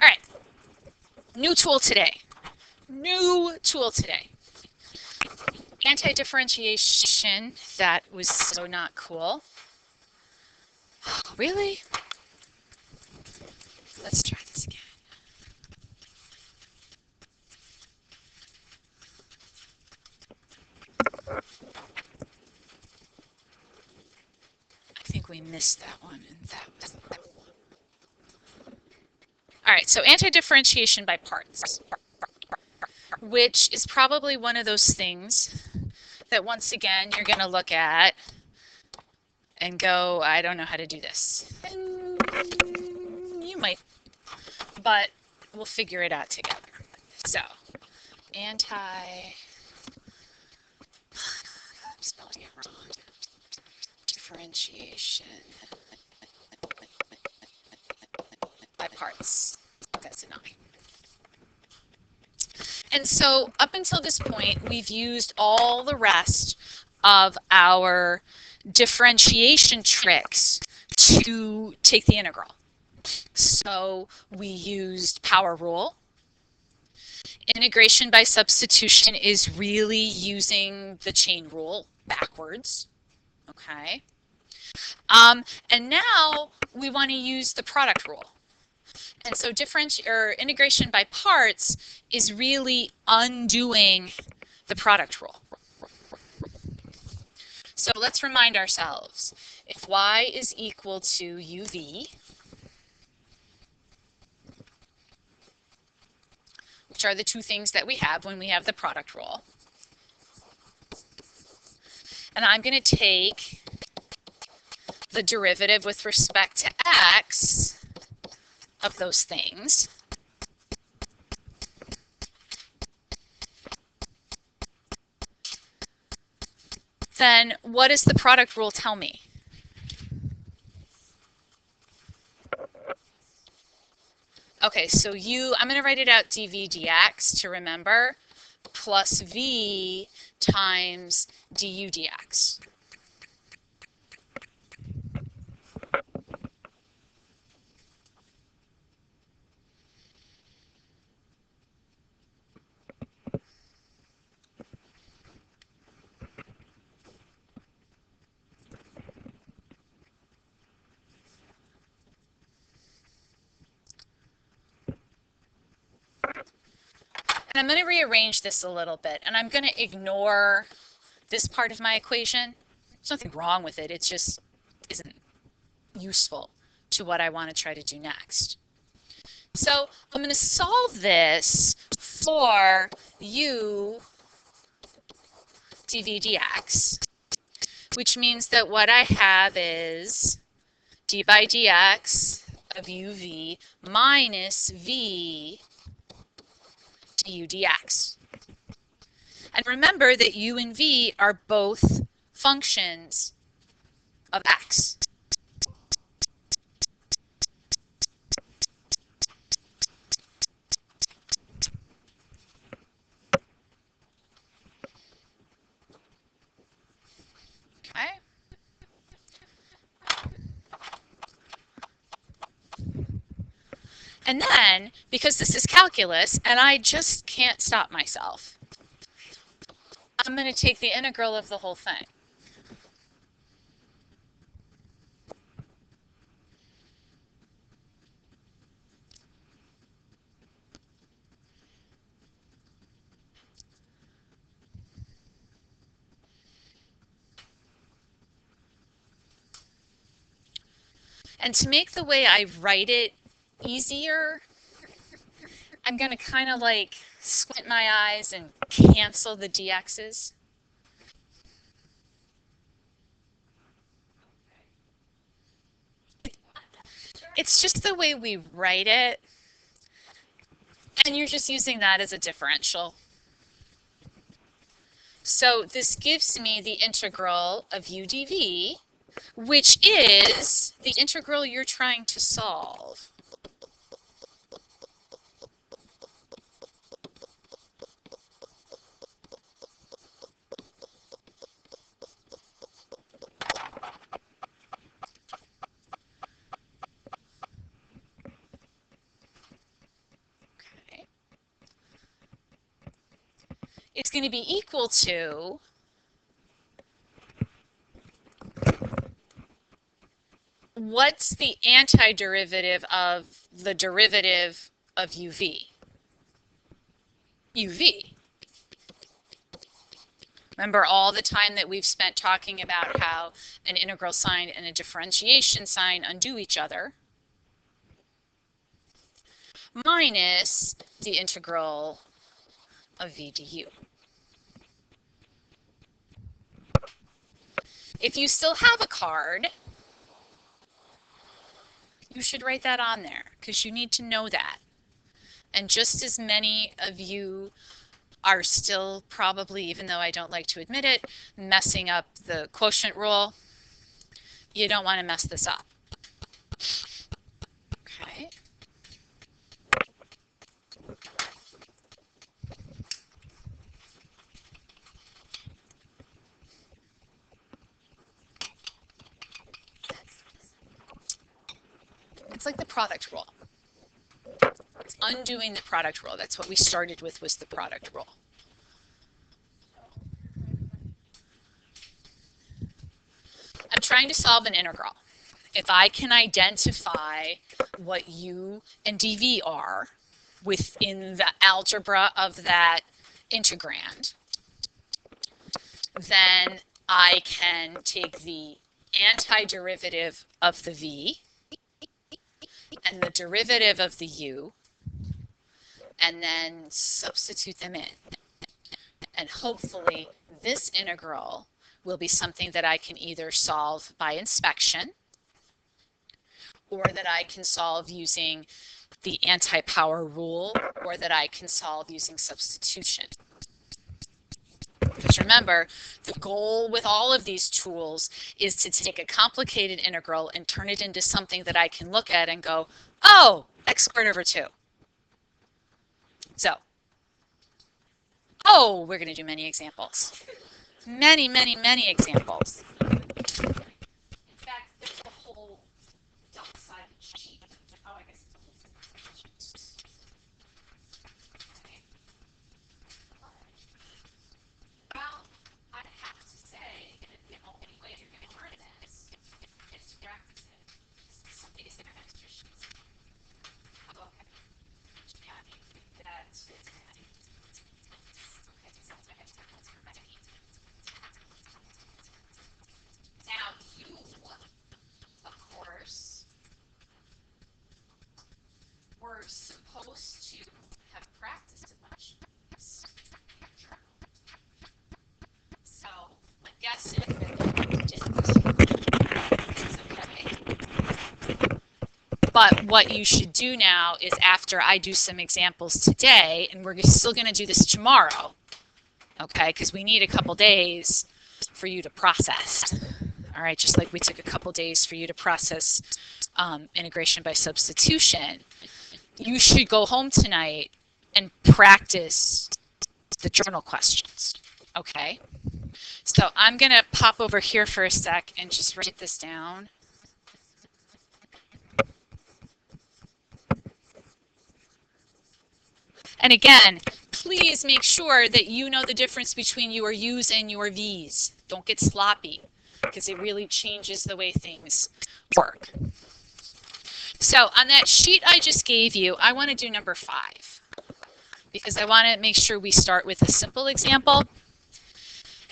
All right, new tool today. New tool today. Anti-differentiation, that was so not cool. Really? Let's try this again. I think we missed that one, and that was that one. All right, so anti-differentiation by parts, which is probably one of those things that once again you're going to look at and go, I don't know how to do this. And you might, but we'll figure it out together. So, differentiation by parts. That's an I. And so up until this point, we've used all the rest of our differentiation tricks to take the integral. So we used power rule. Integration by substitution is really using the chain rule backwards. Okay. And now we want to use the product rule. And so integration by parts is really undoing the product rule. So let's remind ourselves, if y is equal to uv, which are the two things that we have when we have the product rule, and I'm going to take the derivative with respect to x of those things, then what does the product rule tell me? Okay, so I'm going to write it out dv dx to remember, plus v times du dx. And I'm going to rearrange this a little bit, and I'm going to ignore this part of my equation. There's nothing wrong with it. It just isn't useful to what I want to try to do next. So I'm going to solve this for u dv dx, which means that what I have is d by dx of uv minus v du dx. And remember that u and v are both functions of x. Okay. And then, because this is calculus, and I just can't stop myself, I'm going to take the integral of the whole thing. And to make the way I write it easier, I'm going to kind of like squint my eyes and cancel the dx's. It's just the way we write it, and you're just using that as a differential. So this gives me the integral of u dv, which is the integral you're trying to solve. is going to be equal to what's the antiderivative of the derivative of uv? uv. Remember all the time that we've spent talking about how an integral sign and a differentiation sign undo each other, minus the integral of v du. If you still have a card, you should write that on there because you need to know that. And just as many of you are still probably, even though I don't like to admit it, messing up the quotient rule, you don't want to mess this up. Okay. It's like the product rule. It's undoing the product rule. That's what we started with, was the product rule. I'm trying to solve an integral. If I can identify what u and dv are within the algebra of that integrand, then I can take the antiderivative of the v and the derivative of the u and then substitute them in. And hopefully this integral will be something that I can either solve by inspection or that I can solve using the anti-power rule, or that I can solve using substitution. Because remember, the goal with all of these tools is to take a complicated integral and turn it into something that I can look at and go, oh, x squared over 2. So, oh, we're going to do many examples. Many, many, many examples. In fact, there's a whole double-sided sheet. Oh, I guess it's a whole sheet. Okay. Well, I'd have to say that the only way you're going to learn this is to practice it. Some of these are extra sheets. Oh, okay. Yeah, that's it. Now you, of course, were supposed to have practiced a bunch of this in your journal. So I'm guessing that you didn't. This is okay. But what you should do now is, after I do some examples today, and we're still going to do this tomorrow, okay, because we need a couple days for you to process. All right, just like we took a couple days for you to process integration by substitution, you should go home tonight and practice the journal questions, okay? So I'm going to pop over here for a sec and just write this down. And again, please make sure that you know the difference between your U's and your V's. Don't get sloppy, because it really changes the way things work. So on that sheet I just gave you, I want to do number 5, because I want to make sure we start with a simple example.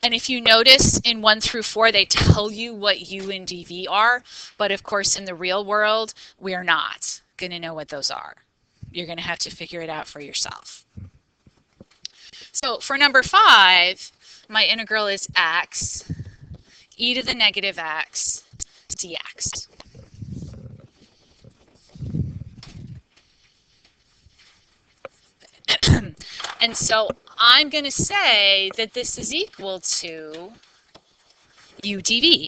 And if you notice, in 1 through 4, they tell you what U and dV are, but of course in the real world, we're not going to know what those are. You're going to have to figure it out for yourself. So for number 5, my integral is x e to the negative x dx. And so I'm going to say that this is equal to u dv.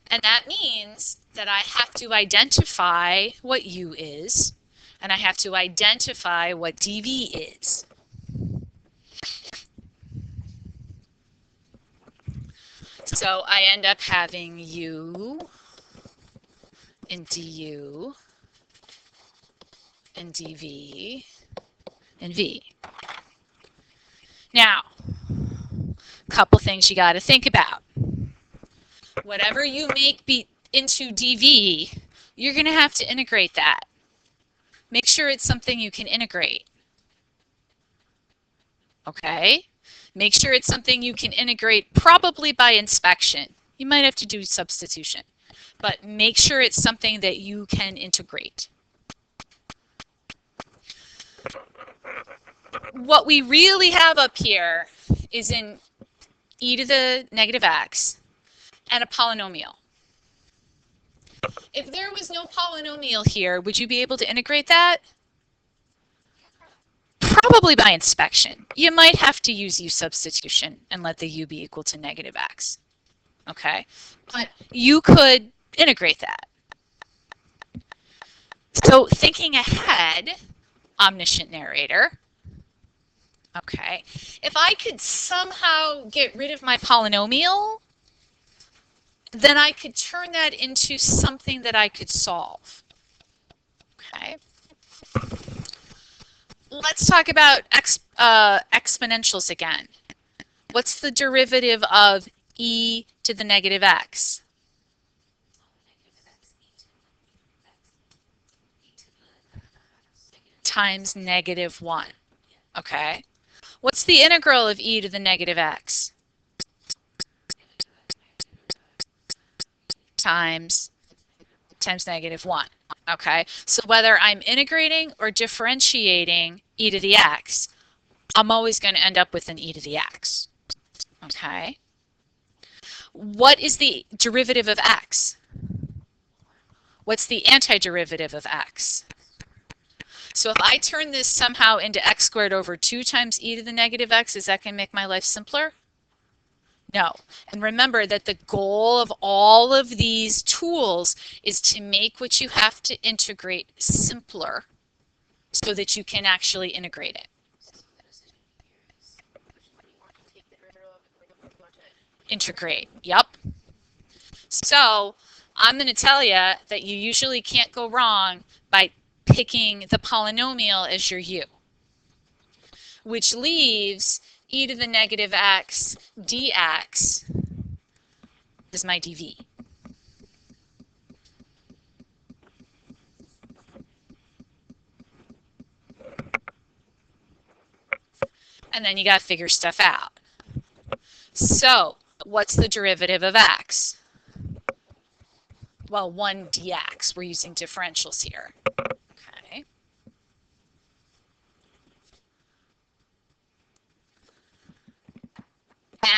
And that means that I have to identify what u is, and I have to identify what dv is. So I end up having u and du and dv and v. Now, a couple things you got to think about. Whatever you make into dv, you're going to have to integrate that. Make sure it's something you can integrate. Okay? Make sure it's something you can integrate probably by inspection. You might have to do substitution, but make sure it's something that you can integrate. What we really have up here is in e to the negative x and a polynomial. If there was no polynomial here, would you be able to integrate that? Probably by inspection. You might have to use u substitution and let the u be equal to negative x. Okay, but you could integrate that. So thinking ahead, omniscient narrator, okay, if I could somehow get rid of my polynomial, then I could turn that into something that I could solve. Okay. Let's talk about exponentials again. What's the derivative of e to the negative x? Times negative 1. Okay. What's the integral of e to the negative x? Times negative 1. Okay, so whether I'm integrating or differentiating e to the x, I'm always going to end up with an e to the x. Okay. What is the derivative of x? What's the antiderivative of x? So if I turn this somehow into x squared over 2 times e to the negative x, is that going to make my life simpler? No. And remember that the goal of all of these tools is to make what you have to integrate simpler so that you can actually integrate it. Integrate, yep. So I'm going to tell you that you usually can't go wrong by picking the polynomial as your u, which leaves e to the negative x dx is my dv. And then you got to figure stuff out. So what's the derivative of x? Well, 1 dx. We're using differentials here. Okay.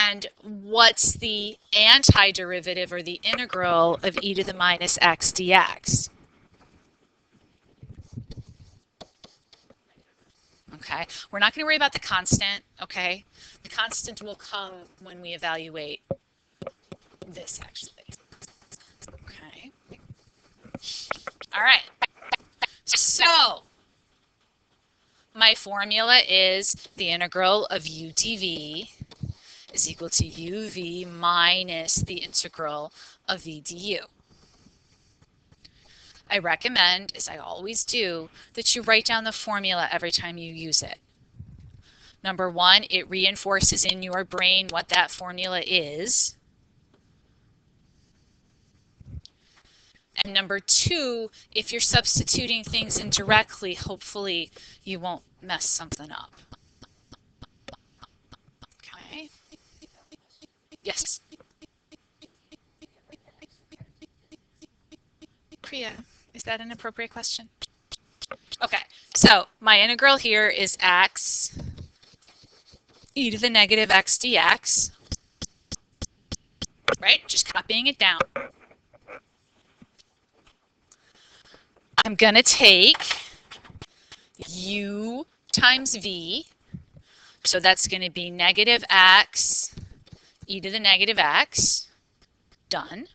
And what's the antiderivative or the integral of e to the minus x dx? Okay, we're not going to worry about the constant, okay? The constant will come when we evaluate this, actually. Okay. All right. So my formula is the integral of u dv is equal to uv minus the integral of v du. I recommend, as I always do, that you write down the formula every time you use it. Number one, it reinforces in your brain what that formula is. And number two, if you're substituting things in directly, hopefully you won't mess something up. Okay. Yes. Priya, is that an appropriate question? Okay, so my integral here is x e to the negative x dx, right? Just copying it down. I'm going to take u times v, so that's going to be negative x e to the negative x, done,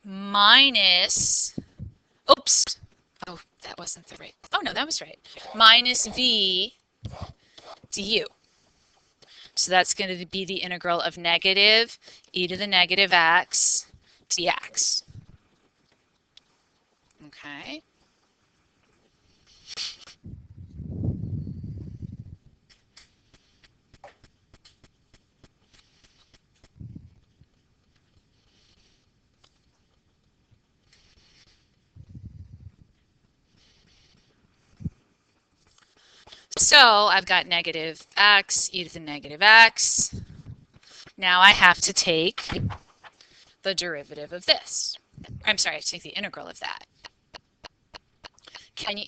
minus, oops, oh, that wasn't the right, oh no, that was right, minus v du. So that's going to be the integral of negative e to the negative x dx. Okay. So I've got negative x, e to the negative x. Now I have to take the derivative of this. I'm sorry, I have to take the integral of that.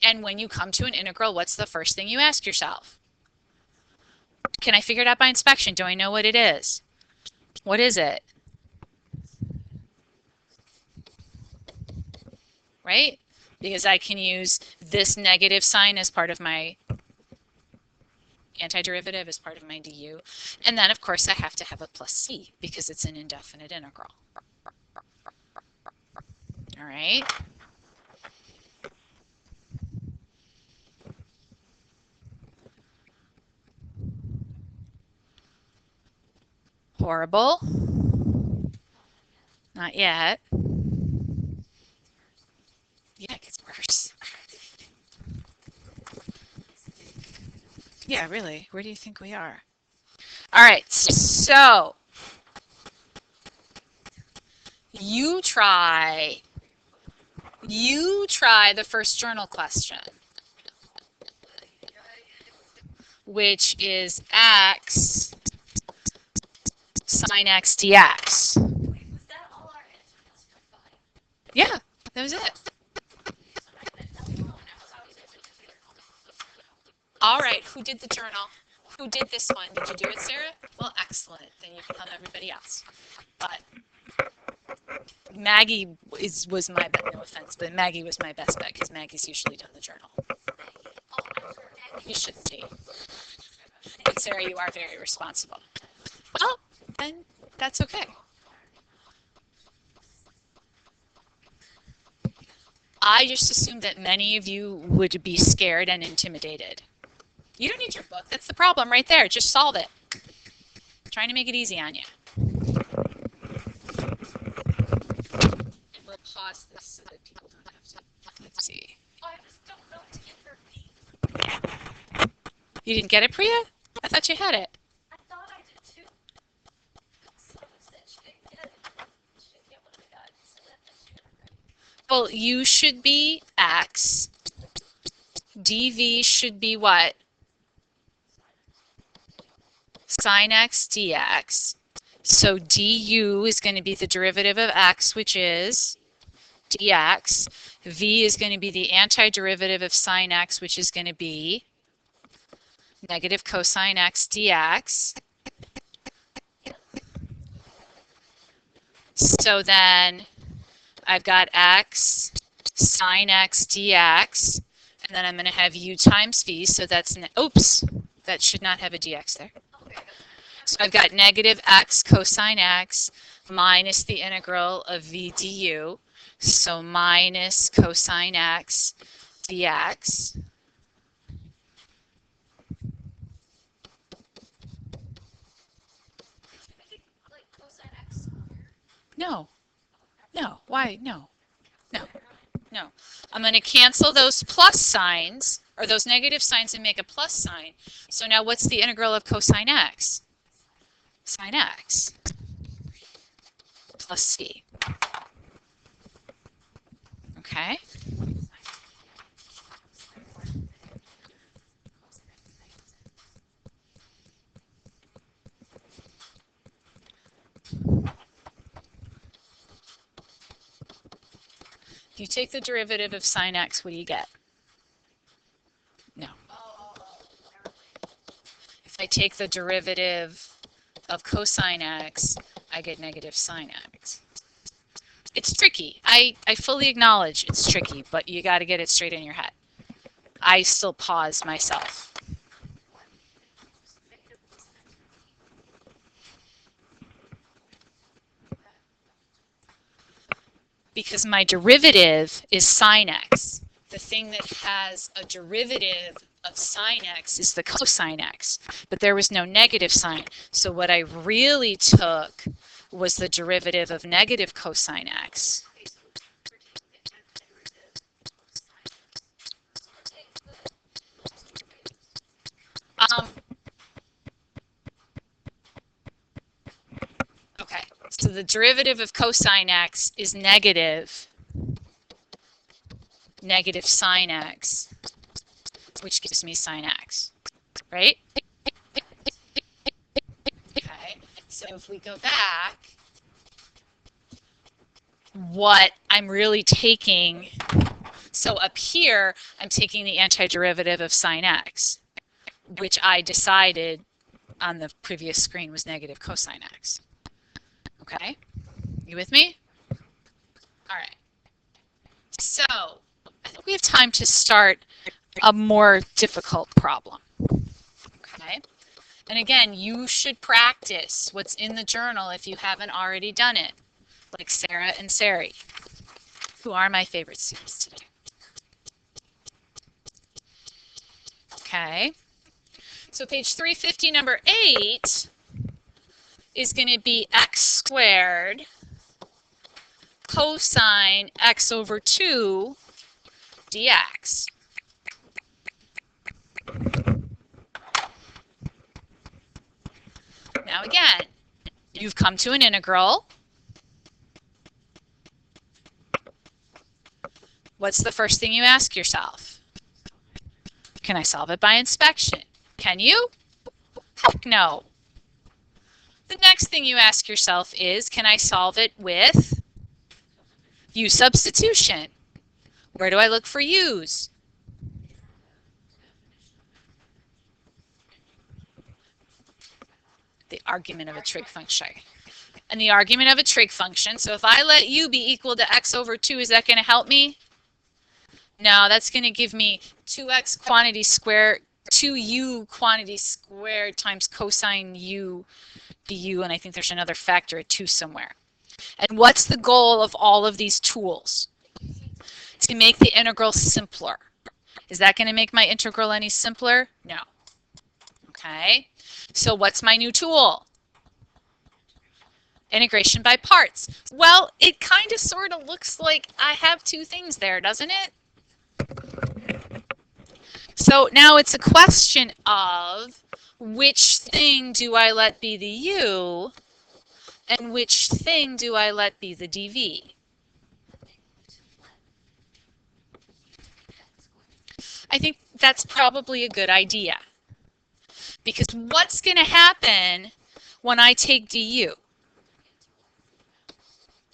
And when you come to an integral, what's the first thing you ask yourself? Can I figure it out by inspection? Do I know what it is? What is it? Right? Because I can use this negative sign as part of my antiderivative, as part of my du. And then, of course, I have to have a plus c because it's an indefinite integral. All right? Horrible. Not yet. Yeah, it gets worse. Yeah, really. Where do you think we are? All right, so you try the first journal question, which is x sine x dx. Yeah, that was it. All right, who did the journal? Who did this one? Did you do it, Sarah? Well, excellent. Then you can tell everybody else. But Maggie was my bet. No offense, but Maggie was my best bet because Maggie's usually done the journal. You should be. But Sarah, you are very responsible. Well, then that's okay. I just assumed that many of you would be scared and intimidated. You don't need your book. That's the problem right there. Just solve it. I'm trying to make it easy on you. We'll pause this so that people don't have to. Let's see. I just don't know what to get for me. You didn't get it, Priya? I thought you had it. I thought I did too. So said she didn't get it. She didn't get what I got. Well, u should be x. dv should be what? Sine x dx. So du is going to be the derivative of x, which is dx. V is going to be the antiderivative of sine x, which is going to be negative cosine x dx. So then I've got x sine x dx, and then I'm going to have u times v, so that's, oops, that should not have a dx there. So I've got negative x cosine x minus the integral of v du, so minus cosine x dx. No. No. Why? No. No. No. I'm going to cancel those plus signs, or those negative signs, and make a plus sign. So now what's the integral of cosine x? Sine x plus c. Okay? If you take the derivative of sine x, what do you get? No. If I take the derivative of cosine x, I get negative sine x. It's tricky. I fully acknowledge it's tricky, but you got to get it straight in your head. I still pause myself. Because my derivative is sine x. The thing that has a derivative of sine x is the cosine x, but there was no negative sign. So what I really took was the derivative of negative cosine x. Um, okay, so the derivative of cosine x is negative sine x, which gives me sine x, right? Okay, so if we go back, what I'm really taking, so up here, I'm taking the antiderivative of sine x, which I decided on the previous screen was negative cosine x. Okay, you with me? All right, so I think we have time to start a more difficult problem. Okay, and again, you should practice what's in the journal if you haven't already done it, like Sarah and Sari, who are my favorite students today. Okay, so page 350, number 8 is going to be x squared cosine x over 2 dx. Now again, you've come to an integral. What's the first thing you ask yourself? Can I solve it by inspection? Can you? Heck no. The next thing you ask yourself is, can I solve it with u substitution? Where do I look for u's? The argument of a trig function. And the argument of a trig function, so if I let u be equal to x over 2, is that going to help me? No, that's going to give me 2x quantity squared, 2u quantity squared times cosine u du, and I think there's another factor of 2 somewhere. And what's the goal of all of these tools? To make the integral simpler. Is that going to make my integral any simpler? No. Okay. So what's my new tool? Integration by parts. Well, it kind of sort of looks like I have two things there, doesn't it? So now it's a question of which thing do I let be the u and which thing do I let be the dv? I think that's probably a good idea. Because what's going to happen when I take du?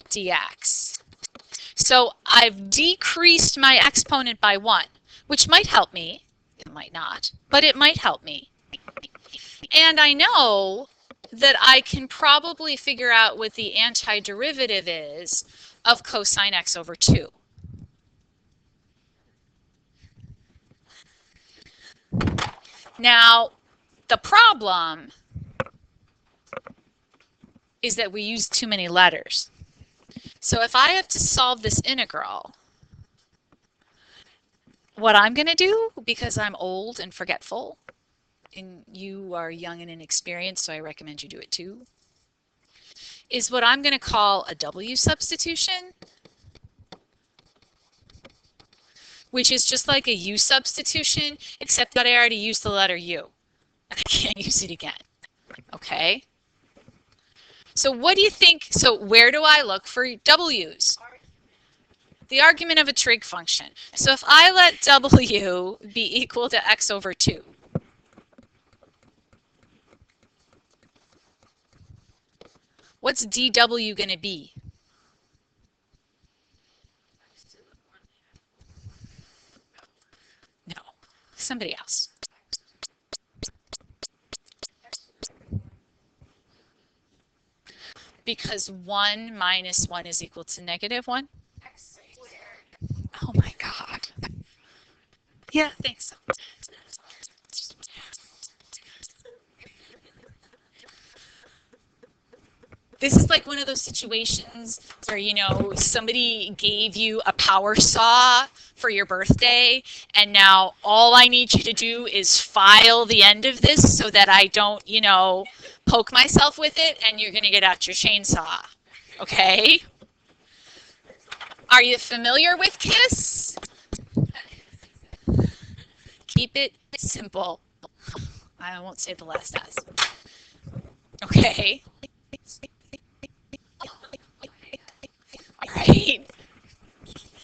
Dx. So I've decreased my exponent by 1, which might help me. It might not, but it might help me. And I know that I can probably figure out what the antiderivative is of cosine x over 2. Now, the problem is that we use too many letters. So if I have to solve this integral, what I'm going to do, because I'm old and forgetful, and you are young and inexperienced, so I recommend you do it too, is what I'm going to call a W substitution, which is just like a U substitution, except that I already used the letter U. And I can't use it again. Okay? So what do you think? So where do I look for W's? The argument of a trig function. So if I let W be equal to x over 2, what's dW going to be? No, somebody else. Because 1 minus 1 is equal to negative 1? Oh my God. Yeah, thanks. This is like one of those situations where, you know, somebody gave you a power saw for your birthday, and now all I need you to do is file the end of this so that I don't, you know, poke myself with it, and you're going to get out your chainsaw. Okay? Are you familiar with KISS? Keep it simple. I won't say the last S. Okay. All right.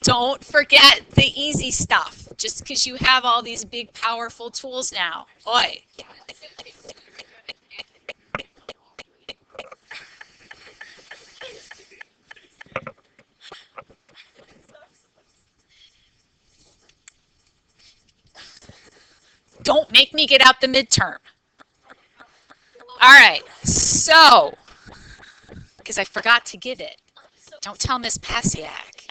Don't forget the easy stuff, just because you have all these big, powerful tools now. Oi. Don't make me get out the midterm. All right, so, because I forgot to give it. Don't tell Miss Pasiak.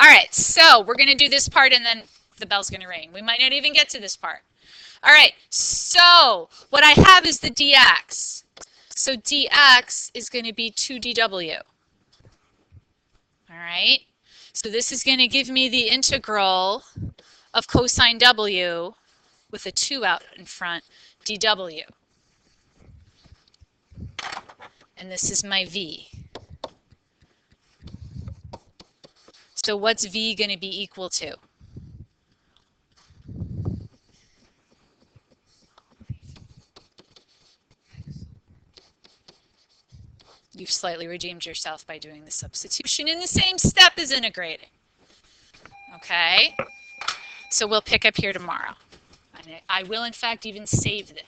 All right, so we're going to do this part and then the bell's going to ring. We might not even get to this part. All right, so what I have is the dx. So dx is going to be 2dw. All right, so this is going to give me the integral of cosine w with a 2 out in front, dw. And this is my v. So what's v going to be equal to? You've slightly redeemed yourself by doing the substitution in the same step as integrating. Okay? So we'll pick up here tomorrow. I will, in fact, even save this.